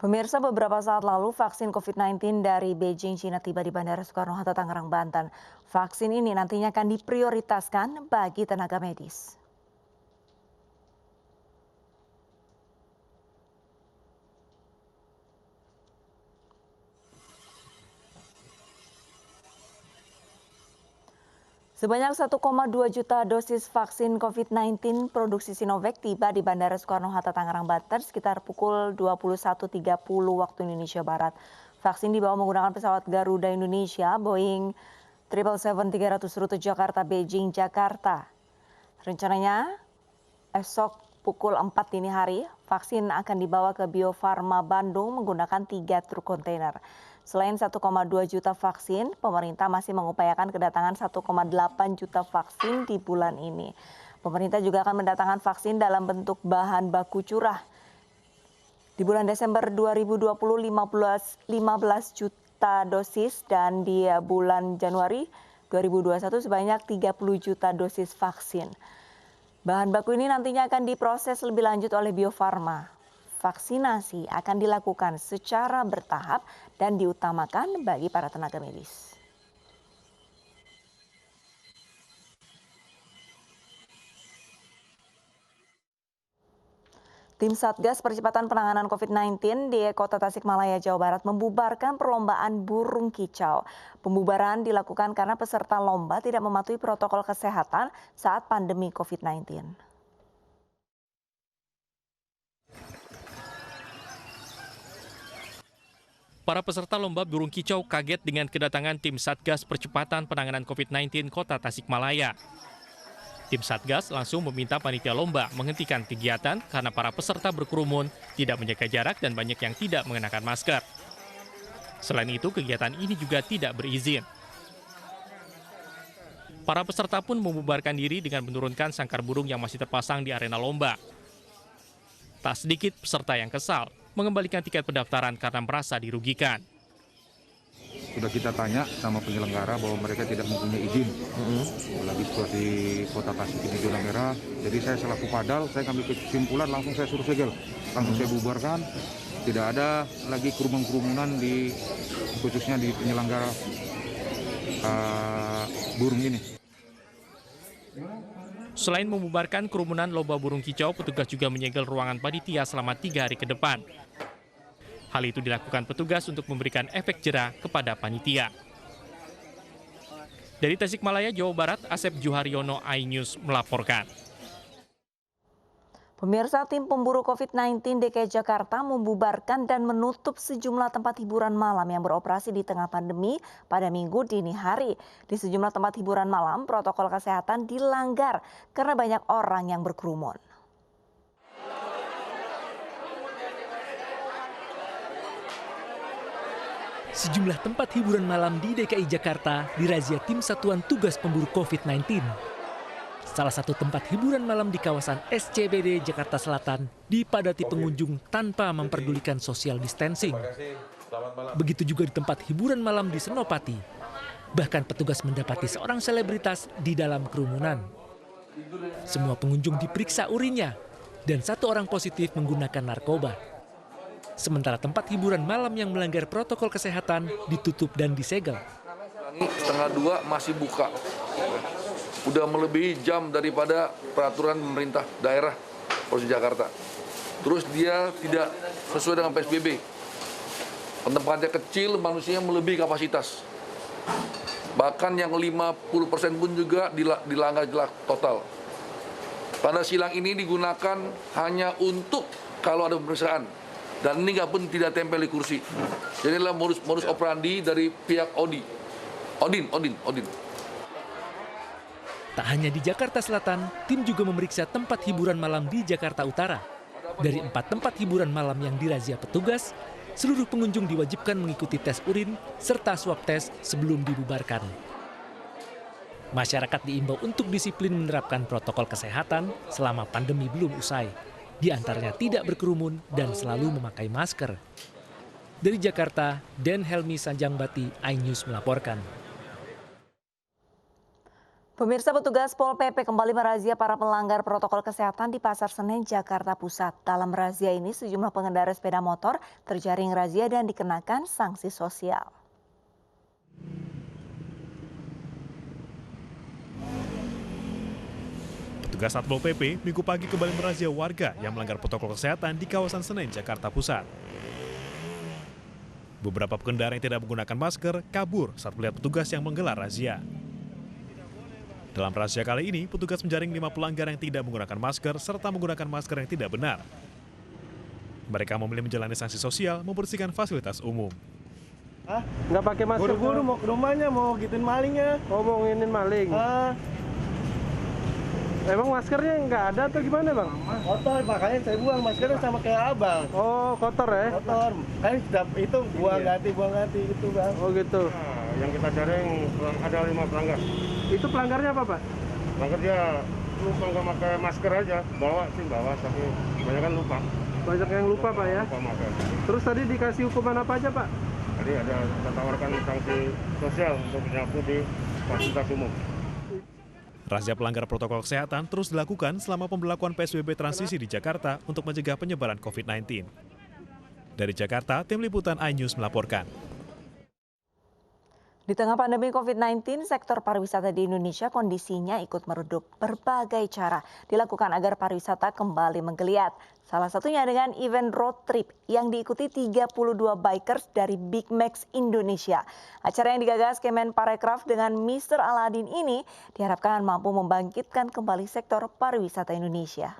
Pemirsa, beberapa saat lalu vaksin COVID-19 dari Beijing, China tiba di Bandara Soekarno-Hatta, Tangerang, Banten. Vaksin ini nantinya akan diprioritaskan bagi tenaga medis. Sebanyak 1,2 juta dosis vaksin COVID-19 produksi Sinovac tiba di Bandara Soekarno-Hatta, Tangerang, Banten sekitar pukul 21.30 waktu Indonesia Barat. Vaksin dibawa menggunakan pesawat Garuda Indonesia Boeing 777-300 rute Jakarta, Beijing, Jakarta. Rencananya esok pukul 4 dini hari, vaksin akan dibawa ke Bio Farma Bandung menggunakan 3 truk kontainer. Selain 1,2 juta vaksin, pemerintah masih mengupayakan kedatangan 1,8 juta vaksin di bulan ini. Pemerintah juga akan mendatangkan vaksin dalam bentuk bahan baku curah. Di bulan Desember 2020, 15 juta dosis dan di bulan Januari 2021 sebanyak 30 juta dosis vaksin. Bahan baku ini nantinya akan diproses lebih lanjut oleh Bio Farma. Vaksinasi akan dilakukan secara bertahap dan diutamakan bagi para tenaga medis. Tim Satgas Percepatan Penanganan COVID-19 di Kota Tasikmalaya, Jawa Barat membubarkan perlombaan burung kicau. Pembubaran dilakukan karena peserta lomba tidak mematuhi protokol kesehatan saat pandemi COVID-19. Para peserta lomba burung kicau kaget dengan kedatangan tim Satgas Percepatan Penanganan COVID-19 Kota Tasikmalaya. Tim Satgas langsung meminta panitia lomba menghentikan kegiatan karena para peserta berkerumun, tidak menjaga jarak dan banyak yang tidak mengenakan masker. Selain itu, kegiatan ini juga tidak berizin. Para peserta pun membubarkan diri dengan menurunkan sangkar burung yang masih terpasang di arena lomba. Tak sedikit peserta yang kesal mengembalikan tiket pendaftaran karena merasa dirugikan. Sudah kita tanya sama penyelenggara bahwa mereka tidak mempunyai izin. Lagi seperti Kota Tasik ini zona merah. Jadi saya selaku padal, saya ambil kesimpulan langsung saya suruh segel. Langsung saya bubarkan. Tidak ada lagi kerumunan di khususnya di penyelenggara burung ini. Selain membubarkan kerumunan lomba burung kicau, petugas juga menyegel ruangan panitia selama 3 hari ke depan. Hal itu dilakukan petugas untuk memberikan efek jera kepada panitia. Dari Tasikmalaya, Jawa Barat, Asep Juharyono, iNews melaporkan. Pemirsa, tim pemburu COVID-19 DKI Jakarta membubarkan dan menutup sejumlah tempat hiburan malam yang beroperasi di tengah pandemi pada Minggu dini hari. Di sejumlah tempat hiburan malam, protokol kesehatan dilanggar karena banyak orang yang berkerumun. Sejumlah tempat hiburan malam di DKI Jakarta dirazia tim Satuan Tugas Pemburu COVID-19. Salah satu tempat hiburan malam di kawasan SCBD Jakarta Selatan dipadati pengunjung tanpa memperdulikan social distancing. Begitu juga di tempat hiburan malam di Senopati. Bahkan petugas mendapati seorang selebritas di dalam kerumunan. Semua pengunjung diperiksa urinnya dan 1 orang positif menggunakan narkoba. Sementara tempat hiburan malam yang melanggar protokol kesehatan ditutup dan disegel. Setengah 2 masih buka. Udah melebihi jam daripada peraturan pemerintah daerah Provinsi Jakarta. Terus dia tidak sesuai dengan PSBB. Tempatnya kecil, manusianya melebihi kapasitas. Bahkan yang 50% pun juga dilanggar total. Tanda silang ini digunakan hanya untuk kalau ada pemeriksaan. Dan ini pun tidak tempel di kursi. Jadi adalah modus operandi dari pihak Odin. Tak hanya di Jakarta Selatan, tim juga memeriksa tempat hiburan malam di Jakarta Utara. Dari 4 tempat hiburan malam yang dirazia petugas, seluruh pengunjung diwajibkan mengikuti tes urin serta swab tes sebelum dibubarkan. Masyarakat diimbau untuk disiplin menerapkan protokol kesehatan selama pandemi belum usai. Di antaranya tidak berkerumun dan selalu memakai masker. Dari Jakarta, Den Helmi Sanjangbati, iNews melaporkan. Pemirsa, petugas Pol PP kembali merazia para pelanggar protokol kesehatan di Pasar Senen, Jakarta Pusat. Dalam razia ini, sejumlah pengendara sepeda motor terjaring razia dan dikenakan sanksi sosial. Petugas Satpol PP Minggu pagi kembali merazia warga yang melanggar protokol kesehatan di kawasan Senen, Jakarta Pusat. Beberapa pengendara yang tidak menggunakan masker kabur saat melihat petugas yang menggelar razia. Dalam razia kali ini, petugas menjaring 5 pelanggar yang tidak menggunakan masker serta menggunakan masker yang tidak benar. Mereka memilih menjalani sanksi sosial membersihkan fasilitas umum. Nggak pakai masker? Buru-buru mau ke rumahnya, mau gituin malingnya. Oh, mau nginin maling? Emang maskernya nggak ada atau gimana, Bang? Kotor, makanya saya buang maskernya sama kayak abang. Oh, kotor ya? Kotor. Kan itu buang ganti gitu, Bang. Oh gitu. Nah, yang kita jaring ada 5 pelanggar. Itu pelanggarnya apa, Pak? Pelanggar dia lupa nggak pakai masker aja. Bawa, tapi banyak kan lupa. Banyak yang lupa, Pak ya? Lupa masker. Terus tadi dikasih hukuman apa aja, Pak? Tadi ada kita tawarkan sanksi sosial untuk menyapu di fasilitas umum. Razia pelanggar protokol kesehatan terus dilakukan selama pemberlakuan PSBB transisi di Jakarta untuk mencegah penyebaran COVID-19. Dari Jakarta, tim liputan iNews melaporkan. Di tengah pandemi COVID-19, sektor pariwisata di Indonesia kondisinya ikut meredup. Berbagai cara dilakukan agar pariwisata kembali menggeliat. Salah satunya dengan event road trip yang diikuti 32 bikers dari Big Max Indonesia. Acara yang digagas Kemenparekraf dengan Mr. Aladin ini diharapkan mampu membangkitkan kembali sektor pariwisata Indonesia.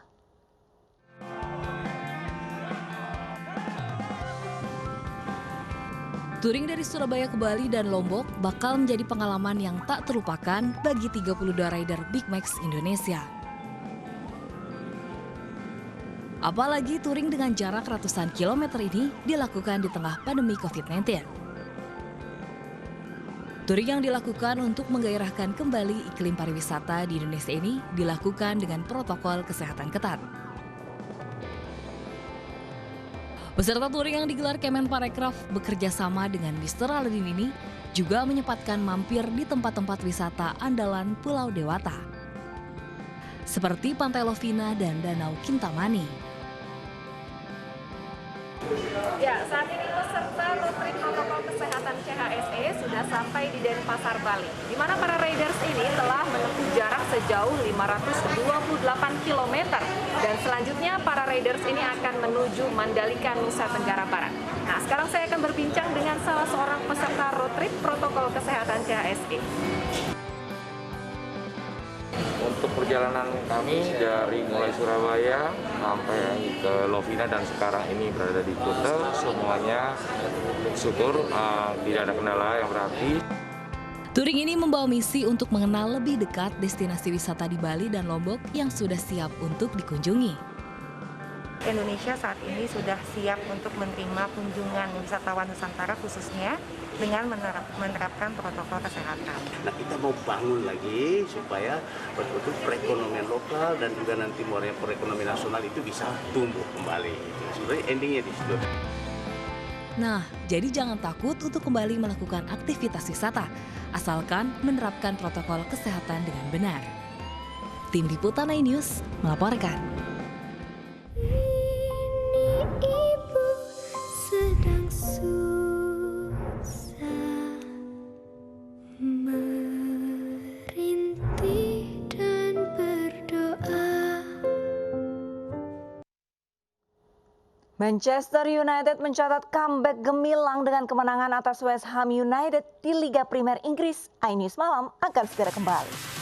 Touring dari Surabaya ke Bali dan Lombok bakal menjadi pengalaman yang tak terlupakan bagi 32 rider Big Max Indonesia. Apalagi touring dengan jarak ratusan kilometer ini dilakukan di tengah pandemi COVID-19. Touring yang dilakukan untuk menggairahkan kembali iklim pariwisata di Indonesia ini dilakukan dengan protokol kesehatan ketat. Peserta touring yang digelar Kemenparekraf bekerja sama dengan Mr. Aladin ini juga menyempatkan mampir di tempat-tempat wisata andalan Pulau Dewata, seperti Pantai Lovina dan Danau Kintamani. Ya, saat ini peserta road trip protokol kesehatan CHSE sudah sampai di Denpasar, Bali, di mana para riders ini telah menempuh jarak sejauh 528 km dan selanjutnya para riders ini akan menuju Mandalika, Nusa Tenggara Barat. Nah, sekarang saya akan berbincang dengan salah seorang peserta road trip protokol kesehatan CHSE. Untuk perjalanan kami dari mulai Surabaya sampai ke Lovina dan sekarang ini berada di Kuta, semuanya syukur tidak ada kendala yang berarti. Touring ini membawa misi untuk mengenal lebih dekat destinasi wisata di Bali dan Lombok yang sudah siap untuk dikunjungi. Indonesia saat ini sudah siap untuk menerima kunjungan wisatawan Nusantara khususnya dengan menerapkan protokol kesehatan. Nah, kita mau bangun lagi supaya betul-betul perekonomian lokal dan juga nanti perekonomian nasional itu bisa tumbuh kembali. Sebenarnya endingnya di situ. Nah, jadi jangan takut untuk kembali melakukan aktivitas wisata, asalkan menerapkan protokol kesehatan dengan benar. Tim Liputan iNews melaporkan. Ibu sedang susah merintih dan berdoa. Manchester United mencatat comeback gemilang dengan kemenangan atas West Ham United di Liga Primer Inggris. iNews Malam akan segera kembali.